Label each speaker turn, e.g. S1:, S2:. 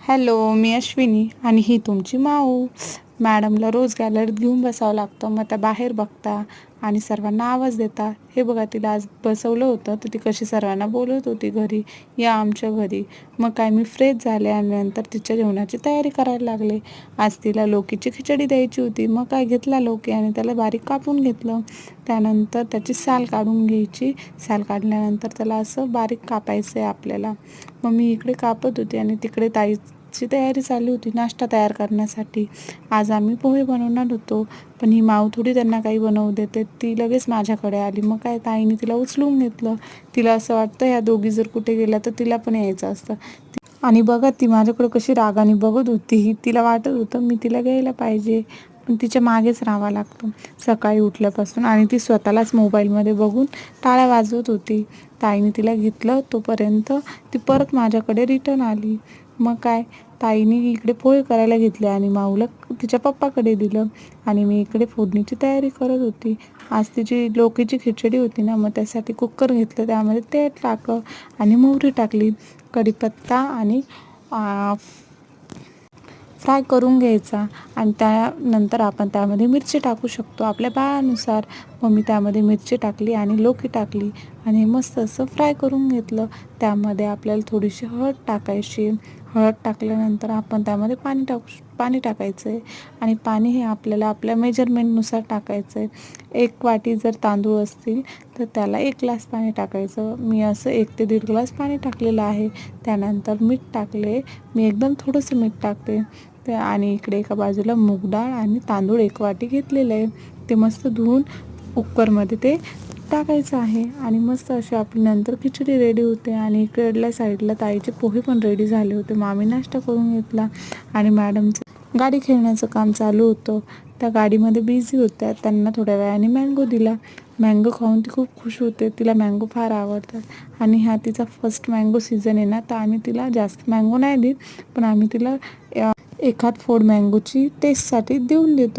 S1: Hello, मी अश्विनी आणि ही तुमची माऊ. मॅडमला रोज गॅलरीत घेऊन बसावं लागतं, मग त्या बाहेर बघता आणि सर्वांना आवाज देता. हे बघा, तिला आज बसवलं होतं तर ती कशी सर्वांना बोलत होती घरी, या आमच्या घरी. मग काय, मी फ्रेश झाले आणि नंतर तिच्या जेवणाची तयारी करायला लागले. आज तिला लौकीची खिचडी द्यायची होती. मग काय, घेतला लौकी आणि त्याला बारीक कापून घेतलं. त्यानंतर त्याची साल काढून घ्यायची. साल काढल्यानंतर त्याला असं बारीक कापायचं आहे आपल्याला. मग मी इकडे कापत होती आणि तिकडे ताईची तयारी चालू होती नाश्ता तयार करण्यासाठी. आज आम्ही पोहे बनवणार होतो, पण ही माऊ थोडी त्यांना काही बनवू देते. ती लगेच माझ्याकडे आली. मग काय, ताईने तिला उचलून घेतलं. तिला असं वाटतं ह्या दोघी जर कुठे गेल्या तर तिला पण यायचं असतं. आणि बघा, ती माझ्याकडे कशी रागाने बघत होती. तिला वाटत होतं मी तिला घ्यायला पाहिजे, पण तिच्या मागेच राहावं लागतं सकाळी उठल्यापासून. आणि ती स्वतःलाच मोबाईलमध्ये बघून टाळ्या वाजवत होती. ताईने तिला घेतलं तोपर्यंत ती परत माझ्याकडे रिटर्न आली. मग काय, ताईने इकडे पोहे करायला घेतले आणि माऊला तिच्या पप्पाकडे दिलं. आणि मी इकडे फोडणीची तयारी करत होती. आज तिची लौकीची खिचडी होती ना, मग त्यासाठी कुकर घेतलं, त्यामध्ये तेल टाकलं आणि मोहरी टाकली. कढीपत्ता आणि फ्राय करून घ्यायचा. आणि त्यानंतर आपण त्यामध्ये मिरची टाकू शकतो आपल्या बाळानुसार. मग मी त्यामध्ये मिरची टाकली आणि लौकी टाकली आणि मस्त असं फ्राय करून घेतलं. त्यामध्ये आपल्याला थोडीशी हळद टाकायची. हळद टाकल्यानंतर आपण त्यामध्ये पाणी टाकायचं आहे. आणि पाणी हे आपल्याला आपल्या मेजरमेंटनुसार टाकायचं आहे. 1 वाटी जर तांदूळ असतील तर त्याला 1 ग्लास पाणी टाकायचं. मी असं 1 ते 1.5 ग्लास पाणी टाकलेलं आहे. त्यानंतर मीठ टाकले. मी एकदम थोडंसं मीठ टाकते. आणि इकडे एका बाजूला मूग डाळ आणि तांदूळ 1 वाटी घेतलेलं आहे. ते मस्त धुवून कुकरमध्ये ते टाकायचं आहे. आणि मस्त अशी आपली नंतर खिचडी रेडी होते. आणि इकडल्या साईडला ताईचे पोहे पण रेडी झाले होते. मामी नाश्ता करून घेतला आणि मॅडमचं गाडी खेळण्याचं काम चालू होतं. त्या गाडीमध्ये बिझी होत्या. त्यांना थोड्या वेळाने मँगो दिला. मँगो खाऊन ती खूप खुश होते. तिला मँगो फार आवडतात. आणि हा तिचा फर्स्ट मँगो सीझन आहे ना, तर आम्ही तिला जास्त मँगो नाही देत, पण आम्ही तिला एखाद फोड मँगोची टेस्टसाठी देऊन देतो.